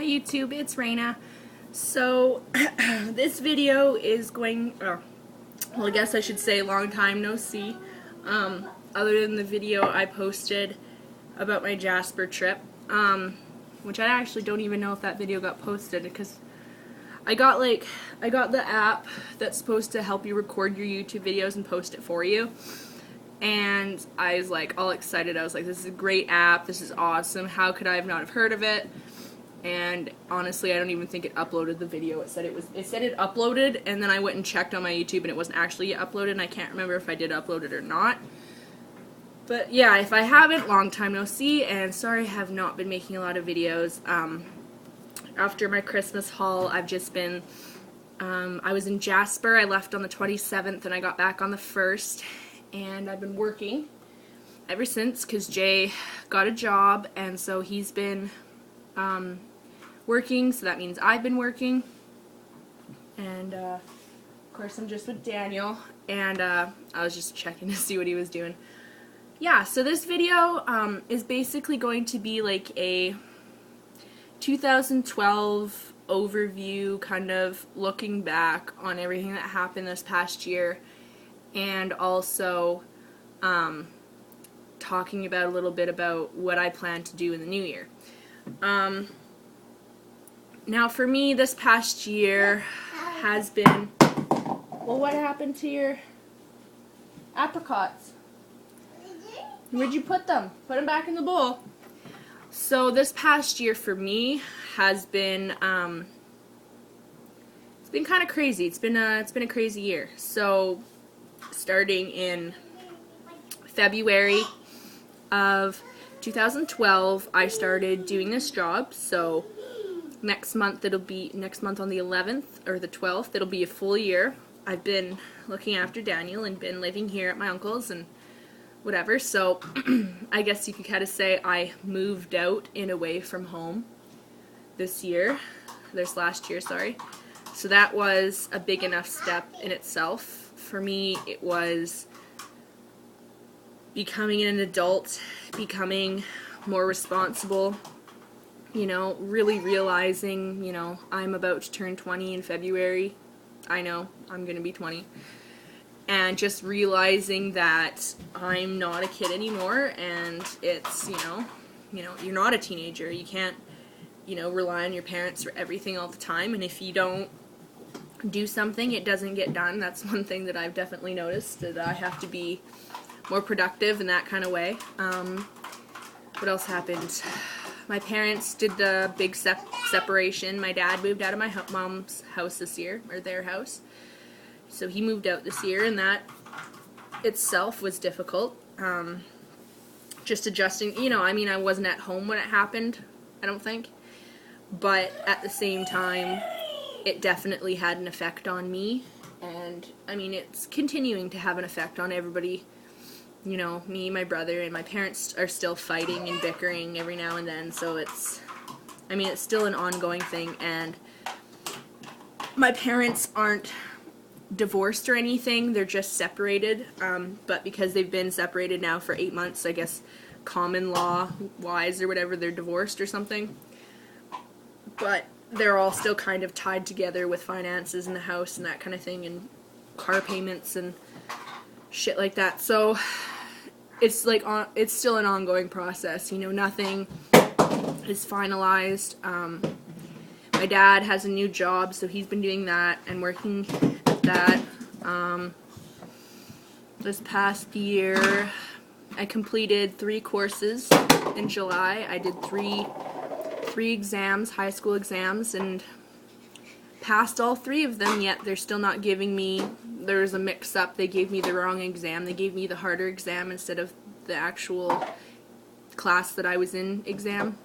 Hi YouTube, it's Raina. So this video is going, well I guess I should say long time no see, other than the video I posted about my Jasper trip, which I actually don't even know if that video got posted because I got the app that's supposed to help you record your YouTube videos and post it for you. And I was like all excited. I was like, this is a great app, this is awesome, how could I have not have heard of it? And honestly, I don't even think it uploaded the video. It said it uploaded, and then I went and checked on my YouTube and it wasn't actually yet uploaded, and I can't remember if I did upload it or not. But yeah, if I haven't, long time no see, and sorry I have not been making a lot of videos. After my Christmas haul, I've just been, I was in Jasper. I left on the 27th and I got back on the 1st, and I've been working ever since because Jay got a job, and so he's been working, so that means I've been working, and of course I'm just with Daniel, and I was just checking to see what he was doing. Yeah, so this video is basically going to be like a 2012 overview, kind of looking back on everything that happened this past year, and also talking about a little bit about what I plan to do in the new year. Now for me, this past year has been, well, what happened to your apricots? Where'd you put them? Put them back in the bowl. So this past year for me has been, it's been kind of crazy. It's been a crazy year. So starting in February of 2012, I started doing this job. So next month on the 11th or the 12th, it'll be a full year. I've been looking after Daniel and been living here at my uncle's and whatever. So I guess you could kind of say I moved out and away from home this last year, sorry. So that was a big enough step in itself. For me, it was becoming an adult, becoming more responsible, you know, really realizing, you know, I'm about to turn 20 in February. I know, I'm going to be 20. And just realizing that I'm not a kid anymore, and it's, you know, you're not a teenager. You can't, you know, rely on your parents for everything all the time, and if you don't do something, it doesn't get done. That's one thing that I've definitely noticed, that I have to be more productive in that kind of way. What else happened? My parents did the big separation. My dad moved out of my mom's house this year, or their house. So he moved out this year, and that itself was difficult. Just adjusting, you know, I mean, I wasn't at home when it happened, I don't think. But at the same time, it definitely had an effect on me. And, I mean, it's continuing to have an effect on everybody. You know, me, my brother, and my parents are still fighting and bickering every now and then, so it's still an ongoing thing, and my parents aren't divorced or anything, they're just separated, but because they've been separated now for 8 months, I guess common law wise or whatever, they're divorced or something, but they're all still kind of tied together with finances in the house and that kind of thing, and car payments and shit like that. So it's like it's still an ongoing process, you know, nothing is finalized. My dad has a new job, so he's been doing that and working at that. This past year I completed 3 courses in July. I did three exams, high school exams, and passed all 3 of them, yet they're still not giving me, there was a mix-up, they gave me the wrong exam, they gave me the harder exam instead of the actual class that I was in exam.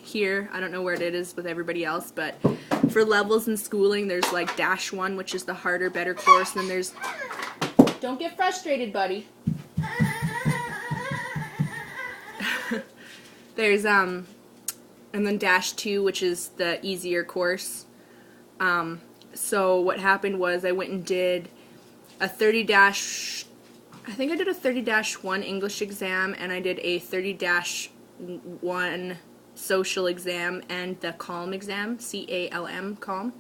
Here, I don't know where it is with everybody else, but for levels in schooling, there's like -1, which is the harder, better course, and then there's, don't get frustrated, buddy. There's, and then -2, which is the easier course. So what happened was I went and did a 30-1 English exam, and I did a 30-1 social exam and the CALM exam, C-A-L-M, CALM,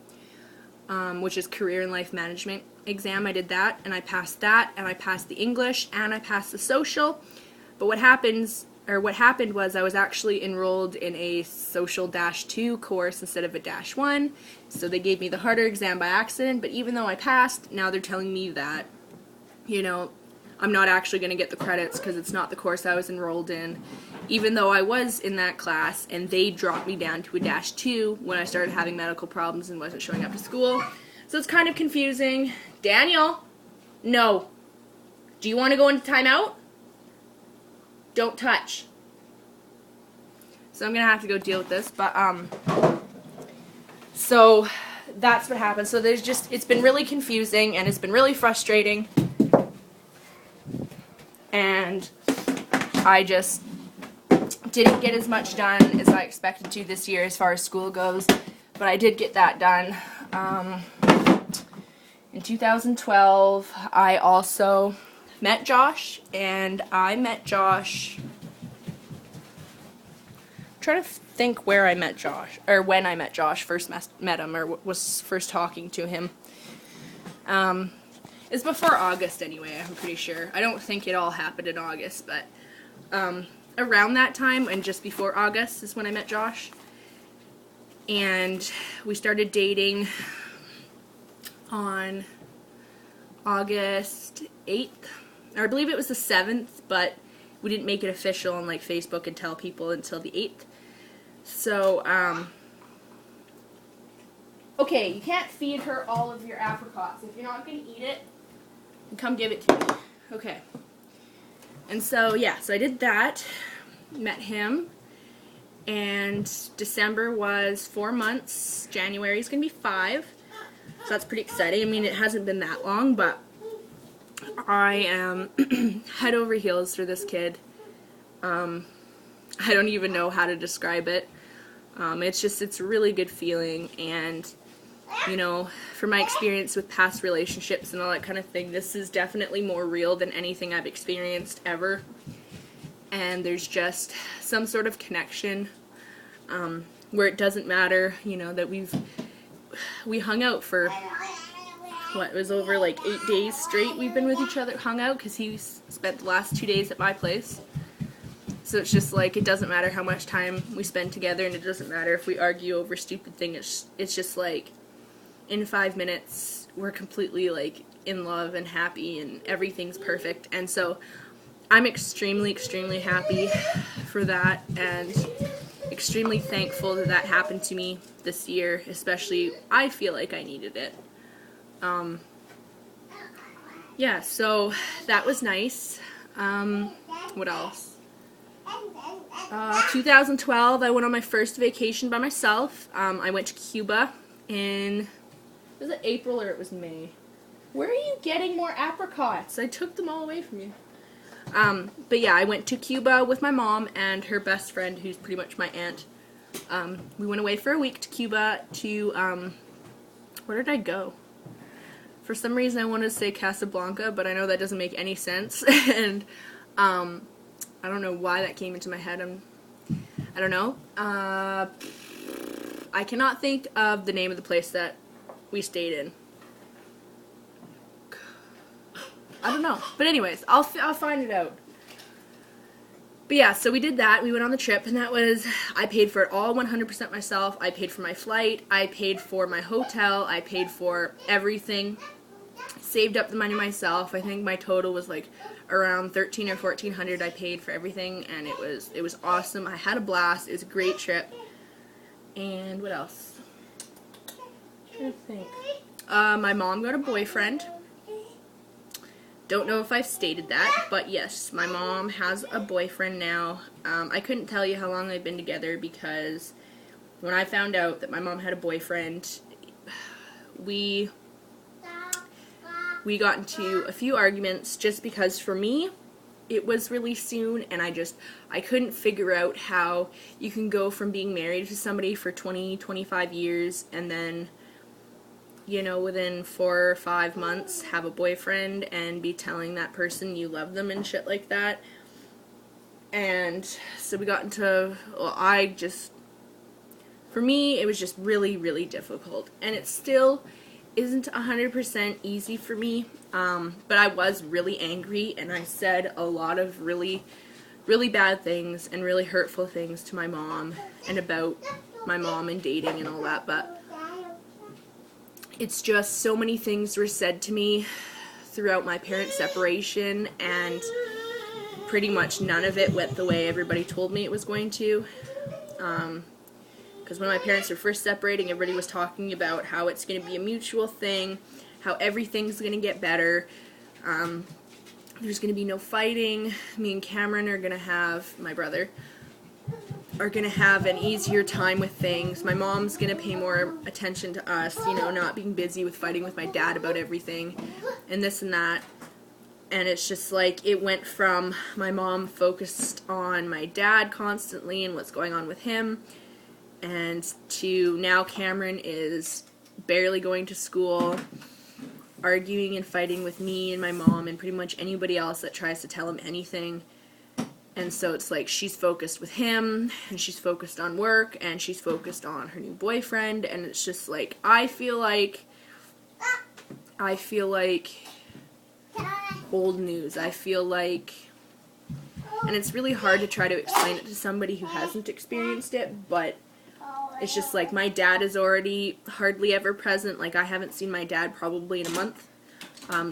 which is Career and Life Management exam. I did that, and I passed that, and I passed the English, and I passed the social. But what happened was I was actually enrolled in a social -2 course instead of a -1, so they gave me the harder exam by accident. But even though I passed, now they're telling me that, you know, I'm not actually going to get the credits because it's not the course I was enrolled in, even though I was in that class, and they dropped me down to a -2 when I started having medical problems and wasn't showing up to school. So it's kind of confusing. Daniel, no. Do you want to go into timeout? Don't touch. So I'm going to have to go deal with this, but, so that's what happened. So it's been really confusing, and it's been really frustrating, and I just didn't get as much done as I expected to this year as far as school goes, but I did get that done. In 2012, I also met Josh, and I met Josh, I'm trying to think where I met Josh, or when I met Josh, first met him, or was first talking to him. It's before August anyway, I'm pretty sure. I don't think it all happened in August, but around that time, and just before August, is when I met Josh. And we started dating on August 8th, or I believe it was the 7th, but we didn't make it official on like Facebook and tell people until the 8th. So, okay, you can't feed her all of your apricots. If you're not going to eat it, then come give it to me. Okay. And so, yeah, so I did that, met him, and December was 4 months, January is going to be 5, so that's pretty exciting. I mean, it hasn't been that long, but I am head over heels for this kid. I don't even know how to describe it. It's a really good feeling, and, you know, from my experience with past relationships and all that kind of thing, this is definitely more real than anything I've experienced ever. And there's just some sort of connection, where it doesn't matter, you know, that we hung out for, what, it was over like 8 days straight we've been with each other, hung out, because he spent the last 2 days at my place. So it's just like, it doesn't matter how much time we spend together, and it doesn't matter if we argue over stupid things. It's just like, in 5 minutes, we're completely like in love and happy, and everything's perfect. And so I'm extremely, extremely happy for that, and extremely thankful that that happened to me this year, especially I feel like I needed it. Yeah, so that was nice. What else? 2012, I went on my first vacation by myself. I went to Cuba in, was it April or it was May? Where are you getting more apricots? I took them all away from you. But yeah, I went to Cuba with my mom and her best friend, who's pretty much my aunt. We went away for a week to Cuba to, where did I go? For some reason I wanted to say Casablanca, but I know that doesn't make any sense, and, I don't know why that came into my head. I don't know. I cannot think of the name of the place that we stayed in. I don't know. But anyways, I'll find it out. But yeah, so we did that. We went on the trip, and that was, I paid for it all 100% myself. I paid for my flight. I paid for my hotel. I paid for everything. Saved up the money myself. I think my total was like around $1,300 or $1,400 I paid for everything, and it was awesome. I had a blast. It was a great trip. And what else? I'm trying to think. My mom got a boyfriend. Don't know if I've stated that, but yes, my mom has a boyfriend now. I couldn't tell you how long they've been together, because when I found out that my mom had a boyfriend, we got into a few arguments, just because for me, it was really soon, and I couldn't figure out how you can go from being married to somebody for 20, 25 years, and then, you know, within 4 or 5 months, have a boyfriend and be telling that person you love them and shit like that. And so we got into, well, for me, it was just really, really difficult. And it still isn't 100% easy for me, but I was really angry, and I said a lot of really, really bad things and really hurtful things to my mom and about my mom and dating and all that, but it's just so many things were said to me throughout my parents' separation, and pretty much none of it went the way everybody told me it was going to. Because when my parents were first separating, everybody was talking about how it's going to be a mutual thing, how everything's going to get better, there's going to be no fighting, me and Cameron are going to have, my brother, are going to have an easier time with things, my mom's going to pay more attention to us, you know, not being busy with fighting with my dad about everything, and this and that. And it's just like, it went from my mom focused on my dad constantly and what's going on with him, and to now Cameron is barely going to school, arguing and fighting with me and my mom and pretty much anybody else that tries to tell him anything. And so it's like, she's focused with him, and she's focused on work, and she's focused on her new boyfriend, and it's just like, I feel like old news. I feel like, and it's really hard to try to explain it to somebody who hasn't experienced it, but it's just like, my dad is already hardly ever present. Like, I haven't seen my dad probably in a month.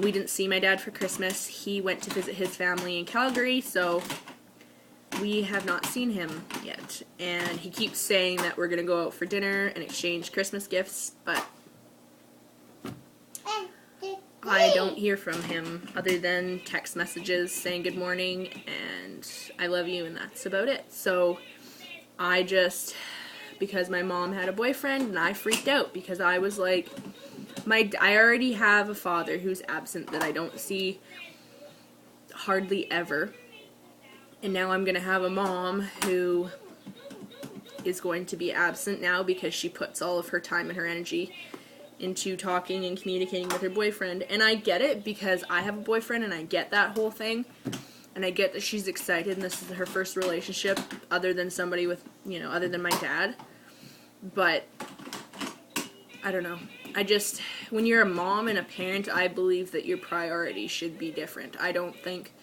We didn't see my dad for Christmas. He went to visit his family in Calgary, so we have not seen him yet. And he keeps saying that we're going to go out for dinner and exchange Christmas gifts, but I don't hear from him other than text messages saying good morning and I love you, and that's about it. So I just, because my mom had a boyfriend, and I freaked out because I was like, I already have a father who's absent that I don't see hardly ever, and now I'm going to have a mom who is going to be absent now because she puts all of her time and her energy into talking and communicating with her boyfriend. And I get it, because I have a boyfriend, and I get that whole thing, and I get that she's excited and this is her first relationship other than somebody with, you know, other than my dad. But I don't know, I just, when you're a mom and a parent, I believe that your priorities should be different. I don't think,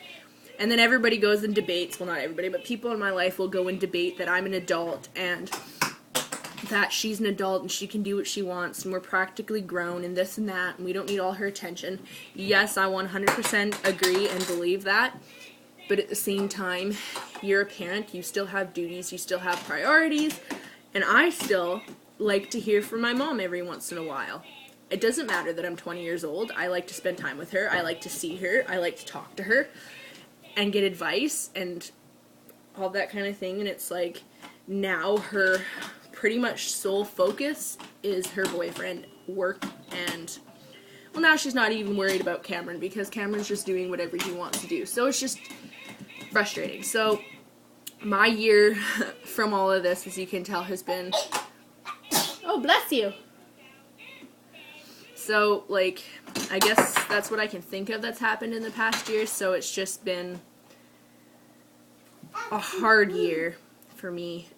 and then everybody goes and debates, well, not everybody, but people in my life will go and debate that I'm an adult and that she's an adult and she can do what she wants and we're practically grown and this and that and we don't need all her attention. Yes, I 100% agree and believe that, but at the same time, you're a parent, you still have duties, you still have priorities, and I still like to hear from my mom every once in a while. It doesn't matter that I'm 20 years old, I like to spend time with her, I like to see her, I like to talk to her and get advice and all that kind of thing. And it's like, now her pretty much sole focus is her boyfriend, work, and, well, now she's not even worried about Cameron because Cameron's just doing whatever he wants to do. So it's just frustrating. So my year from all of this, as you can tell, has been, oh, bless you. So, like, I guess that's what I can think of that's happened in the past year. So it's just been a hard year for me.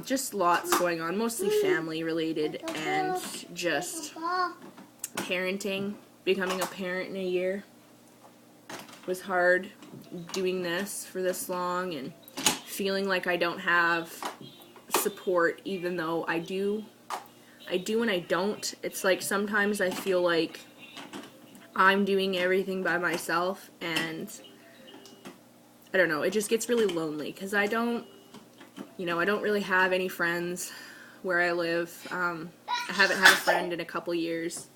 Just lots going on, mostly family related, and just parenting. Becoming a parent in a year was hard, doing this for this long and feeling like I don't have support, even though I do and I don't. It's like sometimes I feel like I'm doing everything by myself, and I don't know, it just gets really lonely because I don't really have any friends where I live. I haven't had a friend in a couple years,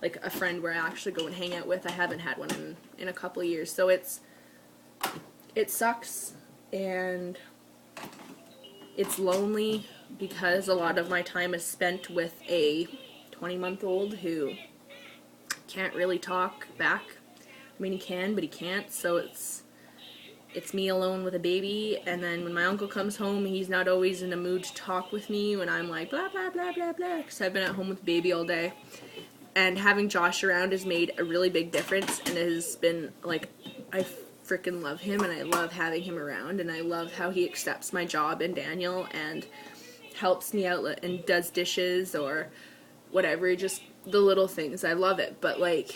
like a friend where I actually go and hang out with. I haven't had one in a couple years, so it sucks, and it's lonely because a lot of my time is spent with a 20-month-old who can't really talk back. I mean, he can, but he can't, so it's me alone with a baby, and then when my uncle comes home, he's not always in the mood to talk with me when I'm like, blah, blah, blah, blah, blah, because I've been at home with the baby all day. And having Josh around has made a really big difference, and it has been, like, I freaking love him, and I love having him around, and I love how he accepts my job and Daniel and helps me out and does dishes or whatever, just the little things. I love it. But like,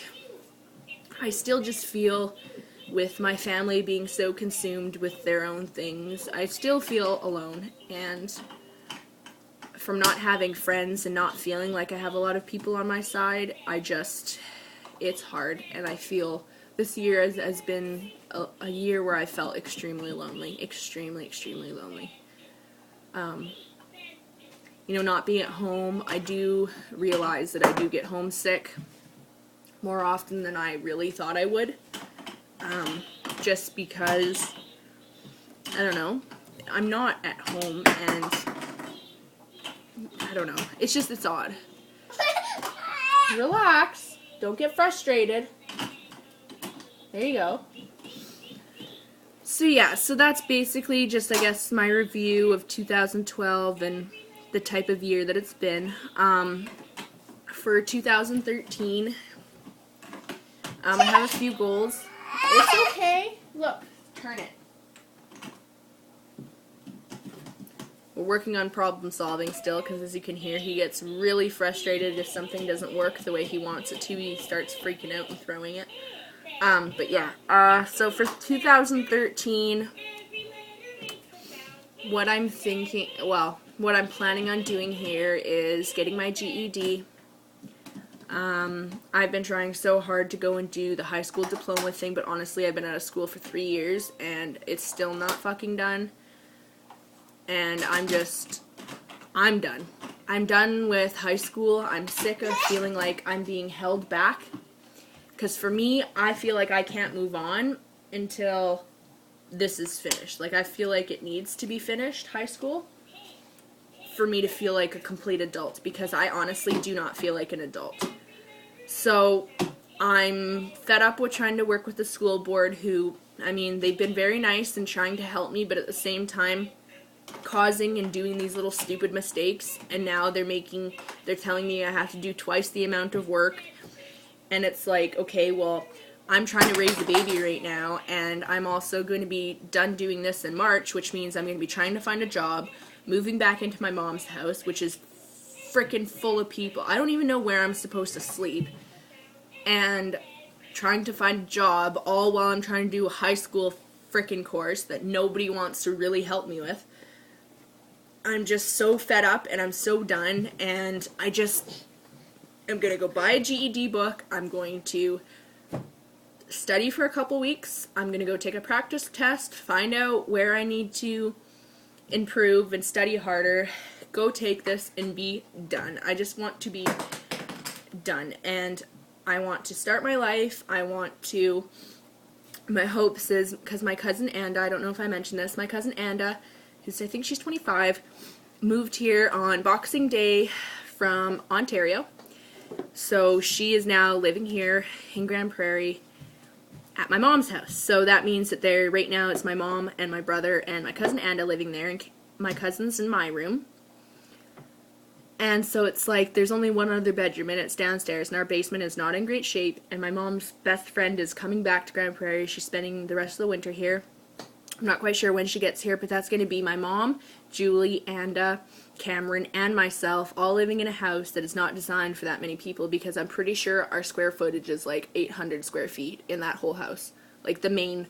I still just feel, with my family being so consumed with their own things, I still feel alone. And from not having friends and not feeling like I have a lot of people on my side, it's hard. And I feel this year has been a year where I felt extremely lonely. Extremely, extremely lonely. You know, not being at home, I do realize that I do get homesick more often than I really thought I would. Just because, I don't know, I'm not at home, and I don't know. It's odd. Relax. Don't get frustrated. There you go. So yeah, so that's basically just, I guess, my review of 2012 and the type of year that it's been. For 2013, I have a few goals. It's okay. Look, turn it. We're working on problem solving still, because as you can hear, he gets really frustrated if something doesn't work the way he wants it to. He starts freaking out and throwing it. But yeah, so for 2013, what I'm planning on doing here is getting my GED. I've been trying so hard to go and do the high school diploma thing, but honestly, I've been out of school for 3 years, and it's still not fucking done. And I'm done. I'm done with high school. I'm sick of feeling like I'm being held back. Because for me, I feel like I can't move on until this is finished. Like, I feel like it needs to be finished, high school, for me to feel like a complete adult, because I honestly do not feel like an adult. So, I'm fed up with trying to work with the school board who, I mean, they've been very nice and trying to help me, but at the same time, causing and doing these little stupid mistakes, and now they're telling me I have to do twice the amount of work. And it's like, okay, well, I'm trying to raise the baby right now, and I'm also going to be done doing this in March, which means I'm going to be trying to find a job, moving back into my mom's house, which is frickin' full of people. I don't even know where I'm supposed to sleep. And trying to find a job, all while I'm trying to do a high school frickin' course that nobody wants to really help me with. I'm just so fed up, and I'm so done, and I'm going to go buy a GED book. I'm going to study for a couple weeks. I'm going to go take a practice test, find out where I need to improve and study harder, go take this and be done. I just want to be done, and I want to start my life. My hopes is, because my cousin Anda, I don't know if I mentioned this, my cousin Anda, who's, I think she's 25, moved here on Boxing Day from Ontario. So she is now living here in Grand Prairie at my mom's house. So that means that right now it's my mom and my brother and my cousin Anda living there, and my cousin's in my room. And so it's like there's only one other bedroom, and it's downstairs, and our basement is not in great shape, and my mom's best friend is coming back to Grand Prairie. She's spending the rest of the winter here. I'm not quite sure when she gets here, but that's going to be my mom, Julie, Anda, Cameron, and myself all living in a house that is not designed for that many people, because I'm pretty sure our square footage is like 800 square feet in that whole house. Like the main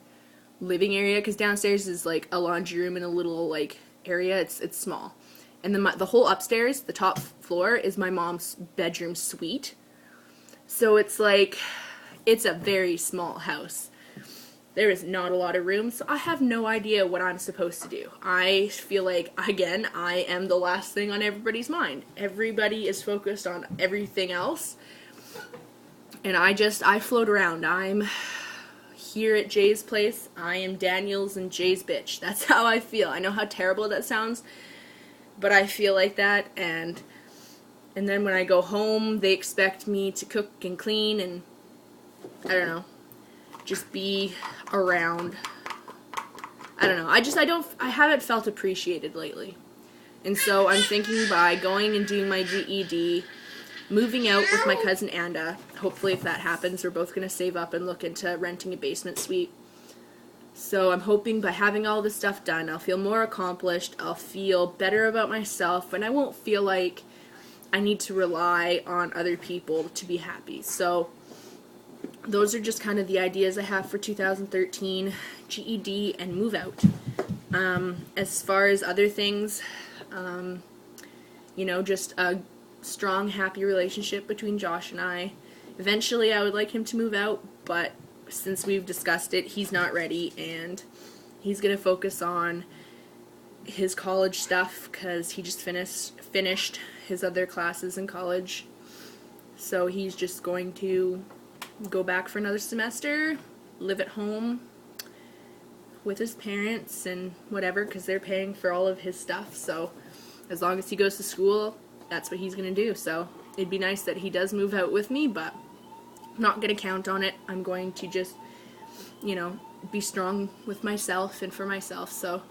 living area, because downstairs is like a laundry room and a little like area. It's small. And then the whole upstairs, the top floor, is my mom's bedroom suite. So it's like, it's a very small house. There is not a lot of room, so I have no idea what I'm supposed to do. I feel like, again, I am the last thing on everybody's mind. Everybody is focused on everything else, and I float around. I'm here at Jay's place. I am Daniel's and Jay's bitch. That's how I feel. I know how terrible that sounds, but I feel like that, and then when I go home, they expect me to cook and clean, and I don't know, just be around. I don't know. I haven't felt appreciated lately. And so I'm thinking by going and doing my GED, moving out with my cousin Anda, hopefully if that happens, we're both going to save up and look into renting a basement suite. So I'm hoping by having all this stuff done, I'll feel more accomplished, I'll feel better about myself, and I won't feel like I need to rely on other people to be happy. So those are just kind of the ideas I have for 2013, GED and move out. As far as other things, you know, just a strong, happy relationship between Josh and I. Eventually I would like him to move out, but since we've discussed it, he's not ready, and he's going to focus on his college stuff because he just finished his other classes in college. So he's just going to go back for another semester, live at home with his parents and whatever, because they're paying for all of his stuff. So as long as he goes to school, that's what he's going to do. So it'd be nice that he does move out with me, but I'm not going to count on it. I'm going to just, you know, be strong with myself and for myself. So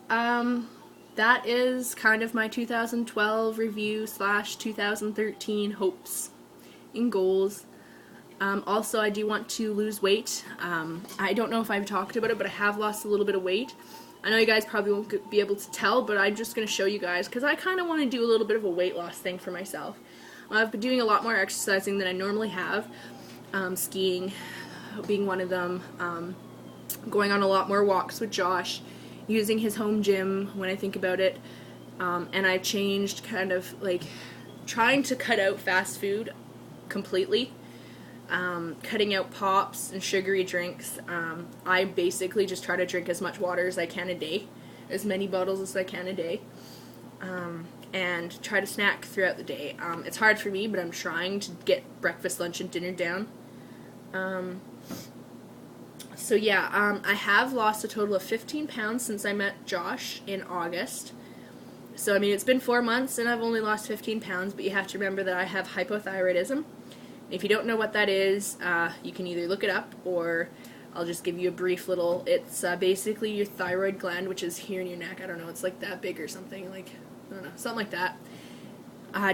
that is kind of my 2012 review / 2013 hopes and goals. Also, I do want to lose weight. I don't know if I've talked about it, but I have lost a little bit of weight. I know you guys probably won't be able to tell, but I'm just going to show you guys because I kind of want to do a little bit of a weight loss thing for myself. I've been doing a lot more exercising than I normally have. Skiing being one of them. Going on a lot more walks with Josh. Using his home gym when I think about it. And I've changed kind of like trying to cut out fast food completely. Cutting out pops and sugary drinks. I basically just try to drink as much water as I can a day, as many bottles as I can a day, and try to snack throughout the day. It's hard for me, but I'm trying to get breakfast, lunch, and dinner down. So yeah, I have lost a total of 15 pounds since I met Josh in August. So I mean, it's been 4 months and I've only lost 15 pounds, but you have to remember that I have hypothyroidism. If you don't know what that is, you can either look it up or I'll just give you a brief little, it's basically your thyroid gland, which is here in your neck. I don't know, it's like that big or something, like, I don't know, something like that.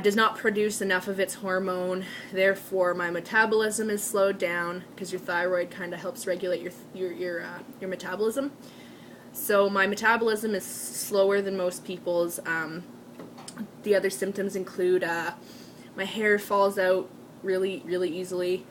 Does not produce enough of its hormone, therefore my metabolism is slowed down because your thyroid kind of helps regulate your metabolism. So my metabolism is slower than most people's. The other symptoms include my hair falls out really easily.